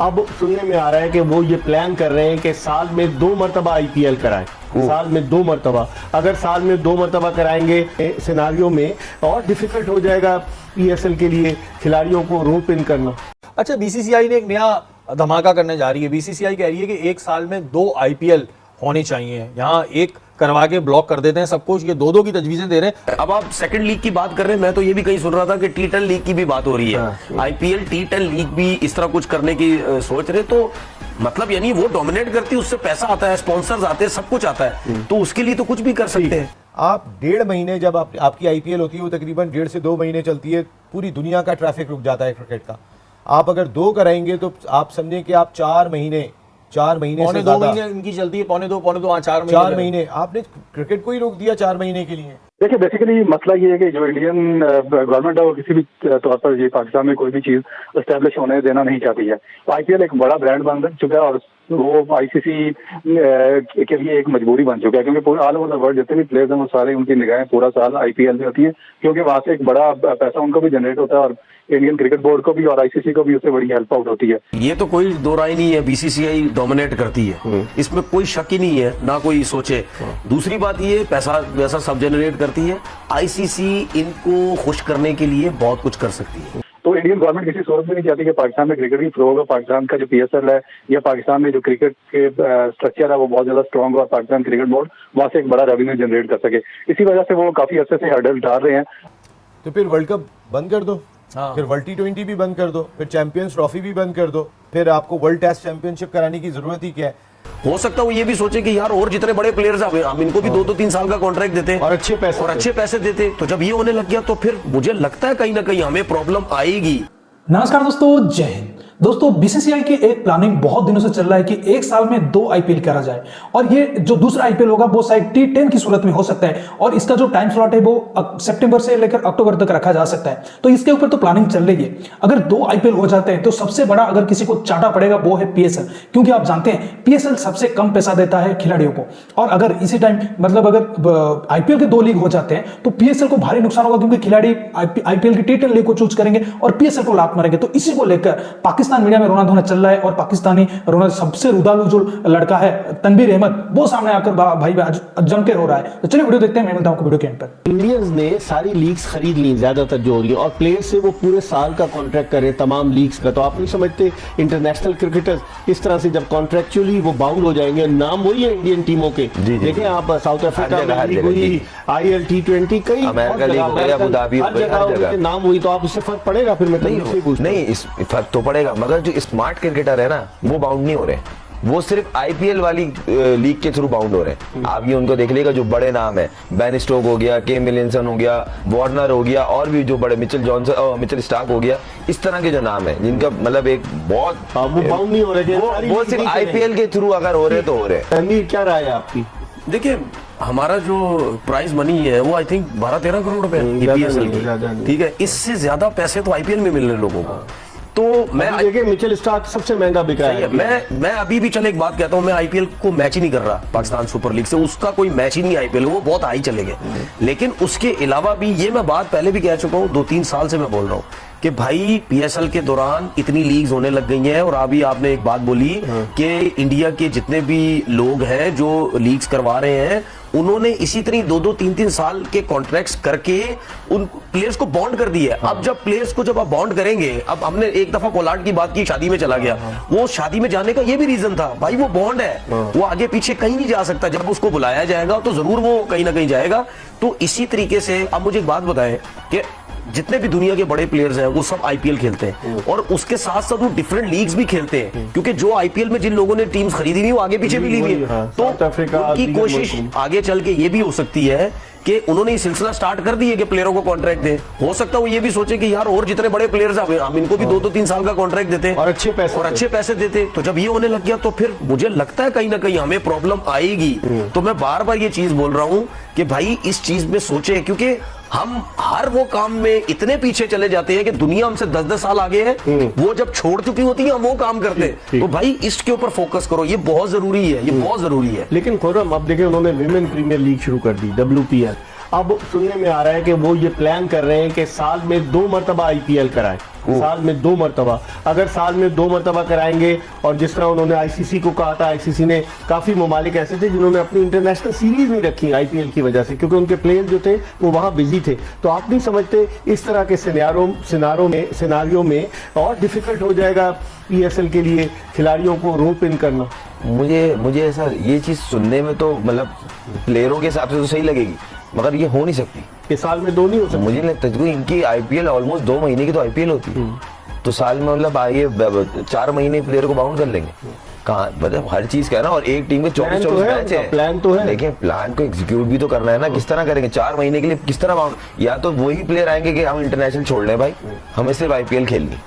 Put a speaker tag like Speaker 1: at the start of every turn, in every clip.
Speaker 1: अब सुनने में आ रहा है कि वो ये प्लान कर रहे हैं कि साल में 2 मरतबा आईपीएल कराएं। साल में 2 मरतबा, अगर साल में 2 मरतबा कराएंगे सिनारियों में और डिफिकल्ट हो जाएगा पीएसएल के लिए खिलाड़ियों को रोप इन करना।
Speaker 2: अच्छा, बीसीसीआई ने एक नया धमाका करने जा रही है। बीसीसीआई कह रही है कि एक साल में 2 आईपीएल होने चाहिए। यहाँ एक करवा के ब्लॉक कर देते हैं सब कुछ, ये 2-2 की तजवीजें दे रहे हैं।
Speaker 3: अब आप सेकंड लीग की बात कर रहे हैं, मैं तो ये भी कहीं सुन रहा था कि T10 लीग की भी बात हो रही है। आईपीएल T10 लीग भी इस तरह कुछ करने की सोच रहे, तो मतलब यानी वो डोमिनेट करती है, उससे पैसा आता है, स्पॉन्सर्स आते हैं, सब कुछ आता है, तो उसके लिए तो कुछ भी कर सकते हैं।
Speaker 4: आप 1.5 महीने जब आपकी आईपीएल होती है, वो तकरीबन 1.5 से 2 महीने चलती है, पूरी दुनिया का ट्रैफिक रुक जाता है क्रिकेट का। आप अगर 2 कराएंगे तो आप समझें कि आप 4 महीने
Speaker 2: पौने
Speaker 4: से
Speaker 2: 2 महीने इनकी चलती है, पौने दो 4 महीने
Speaker 4: आपने क्रिकेट को ही रोक दिया 4 महीने के लिए।
Speaker 5: देखिए, बेसिकली मसला ये है कि जो इंडियन गवर्नमेंट है वो किसी भी तौर पर ये पाकिस्तान में कोई भी चीज एस्टेब्लिश होने देना नहीं चाहती है। आईपीएल एक बड़ा ब्रांड बन चुका है और वो आईसीसी के लिए एक मजबूरी बन चुका है, क्योंकि पूरे ऑल ओवर द वर्ल्ड जितने भी प्लेयर्स हैं वो सारे उनकी निगाहें पूरा साल आईपीएल में होती है, क्योंकि वहां से एक बड़ा पैसा उनको भी जनरेट होता है और इंडियन क्रिकेट बोर्ड को भी और आईसीसी को भी उससे बड़ी हेल्प आउट होती है।
Speaker 3: ये तो कोई दो राय नहीं है, बीसीसीआई डोमिनेट करती है, इसमें कोई शक ही नहीं है, ना कोई सोचे। दूसरी बात ये पैसा वैसा सब जनरेट करती है। आईसीसी इनको खुश करने के लिए बहुत कुछ कर सकती है।
Speaker 5: तो इंडियन गवर्नमेंट किसी सूरत में नहीं चाहती कि पाकिस्तान में क्रिकेट की फ्लो होगा, पाकिस्तान का जो पीएसएल है या पाकिस्तान में जो क्रिकेट के स्ट्रक्चर है वो बहुत ज्यादा स्ट्रांग हो और पाकिस्तान क्रिकेट बोर्ड वहां से एक बड़ा रेवेन्यू जनरेट कर सके। इसी वजह से वो काफी अर्से से हर्डल डाल रहे हैं।
Speaker 4: तो फिर वर्ल्ड कप बंद कर दो, फिर वर्ल्ड T20 भी बंद कर दो, फिर चैंपियंस ट्रॉफी भी बंद कर दो, फिर आपको वर्ल्ड टेस्ट चैंपियनशिप कराने की जरूरत ही क्या है?
Speaker 3: हो सकता है वो ये भी सोचे कि यार और जितने बड़े प्लेयर्स हैं हम इनको भी 2-3 साल का कॉन्ट्रैक्ट देते
Speaker 1: और अच्छे पैसे
Speaker 3: देते। तो जब ये होने लग गया तो फिर मुझे लगता है कहीं ना कहीं हमें प्रॉब्लम आएगी।
Speaker 6: नमस्कार दोस्तों, जय हिंद। दोस्तों, बीसीसीआई की एक प्लानिंग बहुत दिनों से चल रहा है कि एक साल में 2 आईपीएल करा जाए और ये जो दूसरा आईपीएल होगा वो शायद T10 की सूरत में हो सकता है और इसका जो टाइम स्लॉट है वो सितंबर से लेकर अक्टूबर तक रखा जा सकता है। तो इसके ऊपर तो प्लानिंग चल रही है। अगर 2 आईपीएल हो जाते हैं तो सबसे बड़ा अगर किसी को चाटा पड़ेगा वो है पीएसएल, क्योंकि आप जानते हैं पीएसएल सबसे कम पैसा देता है खिलाड़ियों को। और अगर इसी टाइम मतलब अगर आईपीएल के 2 लीग हो जाते हैं तो पीएसएल को भारी नुकसान होगा, क्योंकि खिलाड़ी आईपीएल की T10 लीग को चूज करेंगे और पीएसएल को लात मारेंगे। तो इसी को लेकर पाकिस्तान मीडिया में रोना धोना चल रहा है और पाकिस्तानी रोना सबसे रुदालू जो लड़का है तनवीर अहमद, वो सामने आकर भाई जम के रो रहा है। तो चलिए वीडियो देखते हैं, मैं मिलता हूं आपको वीडियो के एंड पर।
Speaker 1: इंडियंस ने सारी लीग्स खरीद ली ज्यादातर जो हो रही है और प्लेयर से वो पूरे साल का कॉन्ट्रैक्ट करे तमाम लीग्स का। तो आप नहीं समझते इंटरनेशनल क्रिकेटर्स इस तरह से जब कॉन्ट्रैक्चुअली वो बाउंड हो जाएंगे, नाम वही है इंडियन टीमों के। देखें आप साउथ अफ्रीका में हुई, IL T20 कई नाम हुई, तो आप उससे फर्क पड़ेगा? फिर मैं
Speaker 7: नहीं, फर्क तो पड़ेगा, मगर जो स्मार्ट क्रिकेटर है ना वो बाउंड नहीं हो रहे, वो सिर्फ आईपीएल वाली लीग के थ्रू बाउंड हो रहे हैं। आप ये उनको देख लेगा, जो बड़े नाम है, बेन स्टोक हो गया, केन विलियमसन हो गया, वार्नर हो गया, और भी जो बड़े मिचेल स्टार्क हो गया, इस तरह के जो नाम है जिनका मतलब एक बहुत
Speaker 1: वो बाउंड नहीं हो रहे,
Speaker 7: वो सिर्फ आईपीएल के थ्रू अगर हो रहे तो हो रहे।
Speaker 1: क्या राय है आपकी?
Speaker 3: देखिए, हमारा जो प्राइज मनी है वो आई थिंक 12-13 करोड़ रुपए पीएसएल की, ठीक है। इससे ज्यादा पैसे तो आईपीएल में मिल रहे लोगों को। तो मैं
Speaker 1: देखिए मिचेल स्टार्क सबसे महंगा बिका है।
Speaker 3: मैं अभी भी चले एक बात कहता हूं, मैं आईपीएल को मैच ही नहीं कर रहा पाकिस्तान सुपर लीग से, उसका कोई मैच ही नहीं आईपीएल, वो बहुत हाई चले गए। लेकिन उसके अलावा भी ये मैं बात पहले भी कह चुका हूं, 2-3 साल से मैं बोल रहा हूं कि भाई पीएसएल के दौरान इतनी लीग्स होने लग गई हैं। और अभी आपने एक बात बोली कि इंडिया के जितने भी लोग हैं जो लीग्स करवा रहे हैं, उन्होंने इसी तरह 2-2, 3-3 साल के कॉन्ट्रैक्ट्स करके उन प्लेयर्स को बॉन्ड कर दिया है। अब जब प्लेयर्स को जब आप बॉन्ड करेंगे, अब हमने एक दफा पोलार्ड की बात की, शादी में चला गया, वो शादी में जाने का ये भी रीजन था, भाई वो बॉन्ड है, वो आगे पीछे कहीं नहीं जा सकता, जब उसको बुलाया जाएगा तो जरूर वो कहीं ना कहीं जाएगा। तो इसी तरीके से अब मुझे एक बात बताएं कि जितने भी दुनिया के बड़े प्लेयर्स हैं वो सब आईपीएल खेलते हैं और उसके साथ साथ वो डिफरेंट लीग्स भी खेलते हैं, क्योंकि जो आईपीएल में जिन लोगों ने टीम्स खरीदी नहीं वो आगे पीछे भी ली हुई है। तो उनकी कोशिश आगे चल के ये भी हो सकती है कि उन्होंने ये सिलसिला स्टार्ट कर दी है कि प्लेयरों को कॉन्ट्रैक्ट दे। हो सकता है वो ये भी सोचे कि यार और जितने बड़े प्लेयर्स हैं हम इनको भी 2-3 साल का कॉन्ट्रैक्ट देते
Speaker 1: और अच्छे पैसे
Speaker 3: देते। तो जब ये होने लग गया तो फिर मुझे लगता है कहीं ना कहीं हमें प्रॉब्लम आएगी। तो मैं बार बार ये चीज बोल रहा हूं कि भाई इस चीज में सोचे, क्योंकि हम हर वो काम में इतने पीछे चले जाते हैं कि दुनिया हमसे 10-10 साल आगे है, वो जब छोड़ चुकी होती है हम वो काम करते हैं। तो भाई इसके ऊपर फोकस करो, ये बहुत जरूरी है, ये बहुत जरूरी है।
Speaker 1: लेकिन खुर्रम अब देखिए उन्होंने विमेन प्रीमियर लीग शुरू कर दी, WPL। अब सुनने में आ रहा है कि वो ये प्लान कर रहे हैं कि साल में 2 मरतबा आईपीएल कराएं। साल में 2 मरतबा, अगर साल में 2 मरतबा कराएंगे, और जिस तरह उन्होंने आईसीसी को कहा था, आईसीसी ने काफी ममालिक ऐसे थे जिन्होंने अपनी इंटरनेशनल सीरीज नहीं रखी आईपीएल की वजह से, क्योंकि उनके प्लेयर्स जो थे वो वहां बिजी थे। तो आप नहीं समझते इस तरह के सिनारियों में और डिफिकल्ट हो जाएगा पीएसएल के लिए खिलाड़ियों को रोप इन करना?
Speaker 7: मुझे ऐसा ये चीज सुनने में तो मतलब प्लेयरों के हिसाब से तो सही लगेगी, मगर ये हो नहीं सकती
Speaker 1: कि साल में 2 नहीं हो सकते।
Speaker 7: मुझे नहीं लगता, क्योंकि इनकी आईपीएल ऑलमोस्ट 2 महीने की तो आईपीएल होती है, तो साल में मतलब ये 4 महीने प्लेयर को बाउंड कर लेंगे कहाँ, मतलब हर चीज का है ना, और एक टीम में 24 मैच है,
Speaker 1: प्लान तो है,
Speaker 7: लेकिन प्लान को एग्जीक्यूट भी तो करना है ना। किस तरह करेंगे 4 महीने के लिए, किस तरह बाउंड? या तो वही प्लेयर आएंगे कि हम इंटरनेशनल छोड़ लें भाई, हमें सिर्फ आईपीएल खेलनी।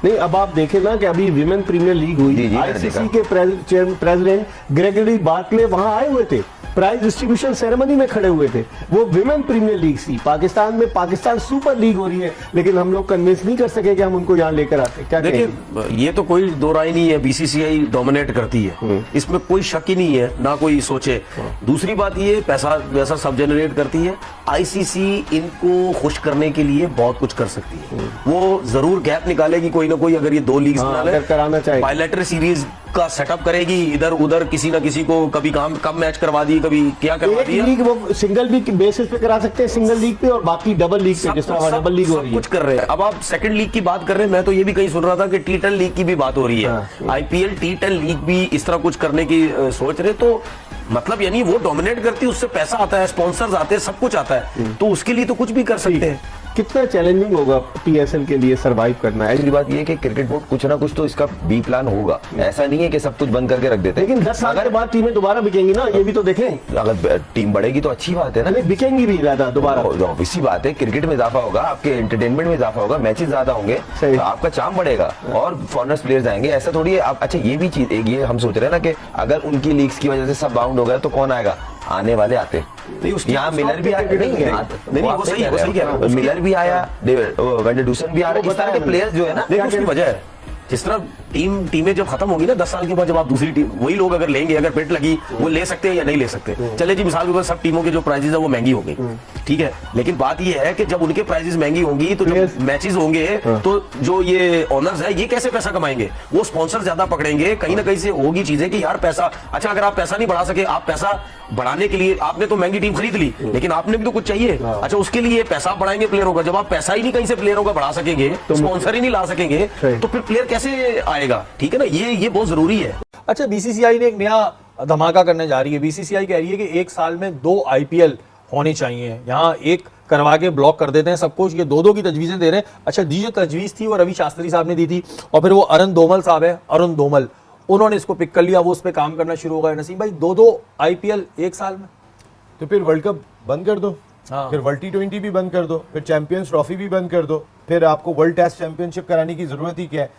Speaker 1: नहीं, अब आप देखें ना कि अभी विमेन प्रीमियर लीग हुई, आईसीसी के प्रेसिडेंट ग्रेगरी बार्कले वहां आए हुए थे, प्राइज डिस्ट्रीब्यूशन सेरेमनी में खड़े हुए थे। वो विमेन प्रीमियर लीग थी, पाकिस्तान में पाकिस्तान सुपर लीग हो रही है, लेकिन हम लोग कन्विंस नहीं कर सके कि हम उनको यहाँ लेकर आते। क्या
Speaker 3: देखिए, ये तो कोई दो राय नहीं है, बीसीसीआई डोमिनेट करती है, इसमें कोई शक ही नहीं है, ना कोई सोचे। दूसरी बात ये, पैसा वैसा सब जनरेट करती है। आईसीसी इनको खुश करने के लिए बहुत कुछ कर सकती है, वो जरूर गैप निकालेगी कोई ना कोई, अगर ये 2 लीग
Speaker 1: कराना चाहिए,
Speaker 3: बायलैटरल सीरीज का सेटअप करेगी, इधर उधर किसी ना किसी को कभी कम मैच करवा दी, कभी क्या करवा दिया।
Speaker 1: लीग वो सिंगल लीग बेसिस पे करा सकते हैं, सिंगल लीग पे, और बाकी डबल लीग पे, जिस तरह डबल लीग हो रही है,
Speaker 3: कुछ कर रहे हैं। अब आप सेकंड लीग की बात कर रहे हैं, मैं तो ये भी कहीं सुन रहा था कि T10 लीग की भी बात हो रही है, आईपीएल T10 लीग भी इस तरह कुछ करने की सोच रहे। तो मतलब यानी वो डोमिनेट करती है, उससे पैसा आता है, स्पॉन्सर्स आते हैं, सब कुछ आता है, तो उसके लिए तो कुछ भी कर सकते हैं।
Speaker 1: कितना चैलेंजिंग होगा पीएसएल के लिए सरवाइव करना?
Speaker 7: ऐसी बात ये है कि क्रिकेट बोर्ड कुछ ना कुछ तो इसका बी प्लान होगा, ऐसा नहीं है कि सब कुछ बंद करके रख देते।
Speaker 1: लेकिन 10 साल के बाद टीमें दोबारा बिकेंगी ना, ये भी तो देखें।
Speaker 7: अगर टीम बढ़ेगी तो अच्छी बात है ना,
Speaker 1: बिकेंगी भी ज्यादा दोबारा,
Speaker 7: इसी बात है, क्रिकेट में इजाफा होगा, आपके एंटरटेनमेंट में इजाफा होगा, मैचेस ज्यादा होंगे, तो आपका चार्म बढ़ेगा और फॉरेनर्स प्लेयर्स आएंगे। ऐसा थोड़ी है आप, अच्छा ये भी चीज एक ये हम सोच रहे हैं ना कि अगर उनकी लीग्स की वजह से सब बाउंड हो गया तो कौन आएगा? आने वाले आते यहाँ मिलर भी आया, मिलर भी आया, वेंडरडूसन भी आ रहा है, इस तरह के प्लेयर्स जो है ना,
Speaker 3: देखो उसकी वजह है, जिस तरह टीमें जब खत्म होगी ना 10 साल के बाद, जब आप दूसरी टीम, वही लोग अगर लेंगे, अगर बेट लगी, वो ले सकते हैं या नहीं ले सकते। चले जी, मिसाल के तौर सब टीमों के जो प्राइजेस है वो महंगी हो गई, ठीक है, लेकिन बात ये है कि जब उनके प्राइजेस महंगी होंगी तो जब मैचेस होंगे तो जो ये ओनर्स है ये कैसे पैसा कमाएंगे? वो स्पॉन्सर ज्यादा पकड़ेंगे, कहीं ना कहीं से होगी चीजें कि यार पैसा, अच्छा अगर आप पैसा नहीं बढ़ा सके, आप पैसा बढ़ाने के लिए आपने तो महंगी टीम खरीद ली, लेकिन आपने भी तो कुछ चाहिए, अच्छा उसके लिए पैसा बढ़ाएंगे प्लेयरों का। जब आप पैसा ही नहीं कहीं से प्लेयरों का बढ़ा सकेंगे, स्पॉन्सर ही नहीं ला सकेंगे, तो फिर प्लेयर कैसे आएगा? ठीक है ना, ये बहुत जरूरी है।
Speaker 2: अच्छा, बीसीसीआई ने एक नया धमाका करने जा रही है। बीसीसीआई कह रही है कि एक साल में 2 आईपीएल होने चाहिए, यहाँ एक करवा के ब्लॉक कर देते हैं सब कुछ, ये 2-2 की तजवीजें दे रहे हैं। अच्छा, दी जो तजवीज थी वो रवि शास्त्री साहब ने दी थी, और फिर वो अरुण धूमल साहब है, अरुण धूमल, उन्होंने इसको पिक कर लिया, वो उस पर काम करना शुरू हो गया। नसीम भाई, 2-2 आईपीएल एक साल में, तो
Speaker 4: फिर वर्ल्ड कप बंद कर दो, फिर वर्ल्ड T20 भी बंद कर दो, फिर चैंपियंस ट्रॉफी भी बंद कर दो, फिर आपको वर्ल्ड टेस्ट चैंपियनशिप कराने की जरूरत ही क्या है?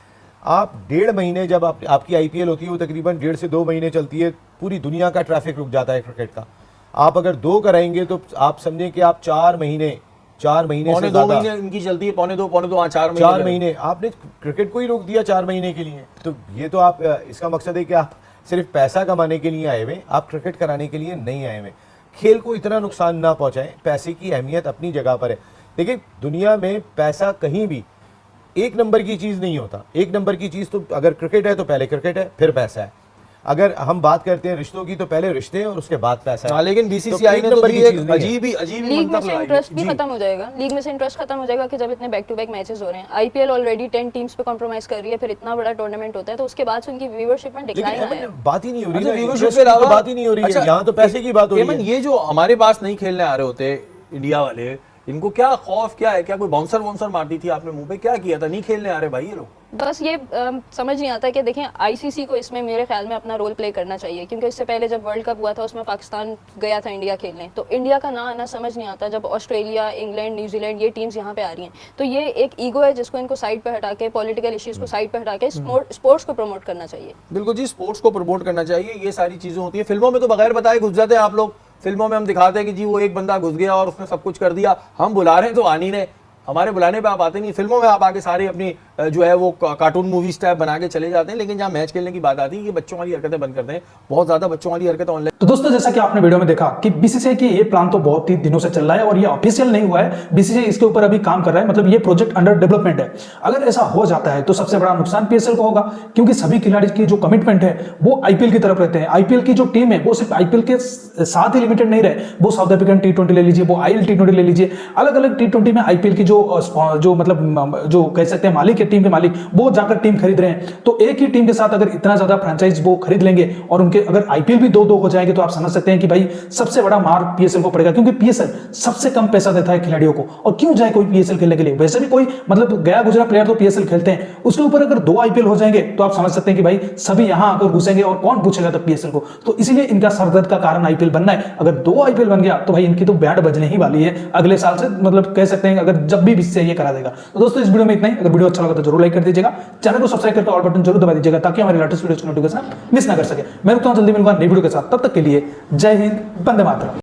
Speaker 4: आप 1.5 महीने, जब आपकी आईपीएल होती है वो तकरीबन 1.5 से 2 महीने चलती है, पूरी दुनिया का ट्रैफिक रुक जाता है क्रिकेट का। आप अगर 2 कराएंगे तो आप समझें कि आप 4 महीने
Speaker 2: पौने 2 महीने इनकी चलती है, पौने दो 4
Speaker 4: महीने आपने क्रिकेट को ही रोक दिया 4 महीने के लिए। तो ये तो आप, इसका मकसद है कि आप सिर्फ पैसा कमाने के लिए आए हुए, आप क्रिकेट कराने के लिए नहीं आए हुए। खेल को इतना नुकसान ना पहुंचाएं, पैसे की अहमियत अपनी जगह पर है। देखिए, दुनिया में पैसा कहीं भी 1 नंबर की चीज़ नहीं होता। 1 नंबर की चीज़ तो अगर क्रिकेट है तो पहले क्रिकेट है, फिर पैसा है। अगर हम बात करते हैं रिश्तों की तो पहले रिश्ते हैं और उसके बाद पैसा है।
Speaker 2: लेकिन बीसीसीआई ने तो अजीब ही
Speaker 8: लीग में से इंटरेस्ट भी खत्म हो जाएगा, लीग में से इंटरेस्ट खत्म हो जाएगा कि जब इतने बैक टू बैक मैचेस हो रहे हैं। आईपीएल ऑलरेडी 10 टीम्स पे कॉम्प्रोमाइज कर रही है, फिर इतना बड़ा टूर्नामेंट होता है तो उसके बाद उनकी व्यूअरशिप में डिक्लाइन है।
Speaker 4: बात ही नहीं हो रही है, व्यूअरशिप के अलावा बात ही नहीं हो रही है, यहाँ तो पैसे की बात हो रही है।
Speaker 2: ये जो हमारे पास नहीं खेलने आ रहे होते इंडिया वाले, इनको क्या खौफ क्या है? क्या कोई बाउंसर वाउंसर मार दी थी आपने मुंह पे? क्या किया था? नहीं खेलने आ रहे भाई ये लोग।
Speaker 8: बस ये समझ नहीं आता कि देखें, आईसीसी को इसमें मेरे ख्याल में अपना रोल प्ले करना चाहिए, क्योंकि इससे पहले जब वर्ल्ड कप हुआ था उसमें पाकिस्तान गया था इंडिया खेलने, तो इंडिया का ना आना समझ नहीं आता। जब ऑस्ट्रेलिया, इंग्लैंड, न्यूजीलैंड ये टीम्स यहाँ पे आ रही हैं, तो ये एक ईगो है जिसको इनको साइड पे हटा के, पॉलिटिकल इश्यूज को साइड पे हटा के स्पोर्ट्स को प्रमोट करना चाहिए।
Speaker 2: बिल्कुल जी, स्पोर्ट्स को प्रमोट करना चाहिए। ये सारी चीजें होती है फिल्मों में, तो बगैर बताए घुस जाते हैं आप लोग। फिल्मों में हम दिखाते हैं कि जी वो एक बंदा घुस गया और उसने सब कुछ कर दिया, हम बुला रहे हैं तो आनी ने हमारे बुलाने पे आप आते नहीं, फिल्मों में आप आके सारे अपनी जो है वो कार्टून मूवीज टाइप बना के चले जाते हैं, लेकिन जहाँ मैच खेलने की बात आती है कि बच्चों वाली हरकतें बंद करते हैं। बहुत ज्यादा बच्चों वाली हरकतें ऑनलाइन।
Speaker 6: तो दोस्तों जैसा कि आपने वीडियो में देखा कि बीसीसीआई की ये प्लान तो बहुत ही दिनों से चल रहा है और ये ऑफिशियल नहीं हुआ है, बीसीसीआई इसके ऊपर अभी काम कर रहा है, मतलब ये प्रोजेक्ट अंडर डेवलपमेंट है। अगर ऐसा हो जाता है तो सबसे बड़ा नुकसान पीएसएल को होगा, क्योंकि सभी खिलाड़ी की जो कमिटमेंट है वो आईपीएल की तरफ रहते हैं। आईपीएल की जो टीम है वो सिर्फ आईपीएल के साथ ही लिमिटेड नहीं रहे, वो साउथ अफ्रीकन टी20 ले लीजिए, वो आईएल टी20 ले लीजिए, अलग अलग टी20 में आईपीएल की जो मतलब जो कह सकते हैं मालिक है, टीम के मालिक, वो जाकर टीम खरीद रहे हैं। तो एक ही टीम के साथ अगर इतना ज्यादा फ्रेंचाइज वो खरीद लेंगे और उनके अगर आईपीएल भी 2-2 हो जाएंगे तो आप समझ सकते हैं कि भाई सबसे बड़ा मार पीएसएल को पड़ेगा, क्योंकि पीएसएल सबसे कम पैसा देता है खिलाड़ियों को। और क्यों जाए कोई पीएसएल खेलने के लिए, वैसे भी कोई मतलब गया गुजरा प्लेयर तो पीएसएल खेलते हैं, उसके ऊपर अगर 2 आईपीएल हो जाएंगे तो आप समझ सकते हैं कि भाई सभी यहां आकर घुसेंगे और कौन पूछेगा तब पीएसएल को। तो इसीलिए इनका सरदर्द का कारण आईपीएल बनना है। अगर 2 आईपीएल बन गया तो भाई इनकी तो बैंड बजने ही वाली है अगले साल से, मतलब कह सकते हैं अगर जब भी बीसीसीआई ये करा देगा। तो दोस्तों इस वीडियो में इतना ही। अगर वीडियो अच्छा लगा तो जरूर लाइक कर दीजिएगा, चैनल को सब्सक्राइब करके ऑल बटन जरूर दबा दीजिएगा ताकि हमारे लेटेस्ट वीडियो की नोटिफिकेशन मिस ना कर सके। मैं रुकता हूं जल्दी मिलूंगा नई वीडियो के साथ, तब तक के लिए जय हिंद, वंदे मातरम।